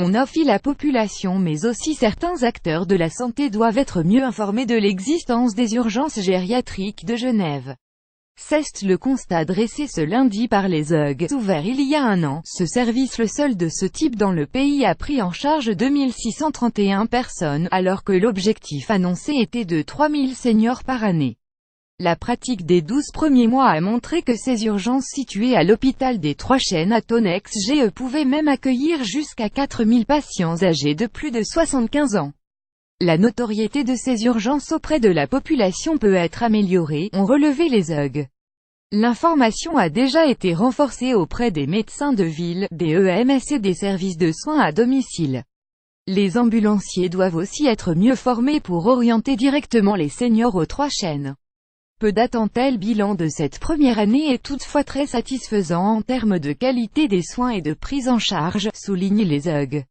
On offre la population mais aussi certains acteurs de la santé doivent être mieux informés de l'existence des urgences gériatriques de Genève. C'est le constat dressé ce lundi par les UG, ouvert il y a un an. Ce service, le seul de ce type dans le pays, a pris en charge 2631 personnes, alors que l'objectif annoncé était de 3000 seniors par année. La pratique des 12 premiers mois a montré que ces urgences situées à l'hôpital des Trois Chênes à Tonnex-GE pouvaient même accueillir jusqu'à 4000 patients âgés de plus de 75 ans. La notoriété de ces urgences auprès de la population peut être améliorée, ont relevé les UG. L'information a déjà été renforcée auprès des médecins de ville, des EMS et des services de soins à domicile. Les ambulanciers doivent aussi être mieux formés pour orienter directement les seniors aux Trois Chênes. Peu d'attente. Le bilan de cette première année est toutefois très satisfaisant en termes de qualité des soins et de prise en charge, soulignent les UG.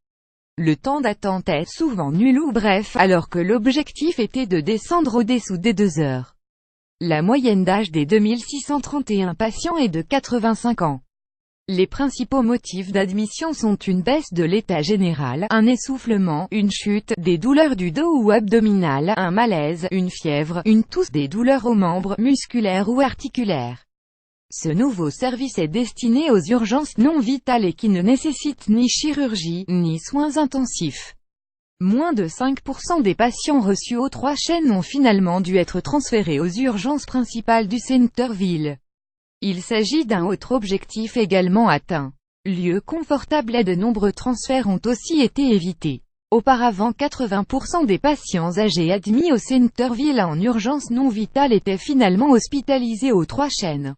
Le temps d'attente est souvent nul ou bref, alors que l'objectif était de descendre au-dessous des 2 heures. La moyenne d'âge des 2631 patients est de 85 ans. Les principaux motifs d'admission sont une baisse de l'état général, un essoufflement, une chute, des douleurs du dos ou abdominales, un malaise, une fièvre, une toux, des douleurs aux membres, musculaires ou articulaires. Ce nouveau service est destiné aux urgences non vitales et qui ne nécessitent ni chirurgie, ni soins intensifs. Moins de 5% des patients reçus aux Trois Chênes ont finalement dû être transférés aux urgences principales du centre-ville. Il s'agit d'un autre objectif également atteint. Lieu confortable et de nombreux transferts ont aussi été évités. Auparavant 80% des patients âgés admis au centre-ville en urgence non vitale étaient finalement hospitalisés aux Trois Chênes.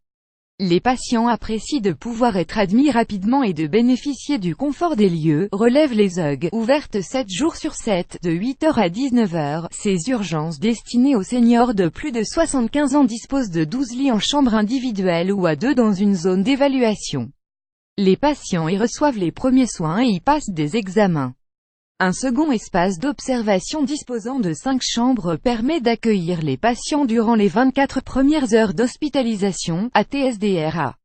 Les patients apprécient de pouvoir être admis rapidement et de bénéficier du confort des lieux, relèvent les UG, ouvertes 7 jours sur 7, de 8h à 19h. Ces urgences destinées aux seniors de plus de 75 ans disposent de 12 lits en chambre individuelle ou à 2 dans une zone d'évaluation. Les patients y reçoivent les premiers soins et y passent des examens. Un second espace d'observation disposant de 5 chambres permet d'accueillir les patients durant les 24 premières heures d'hospitalisation, ATSDRA.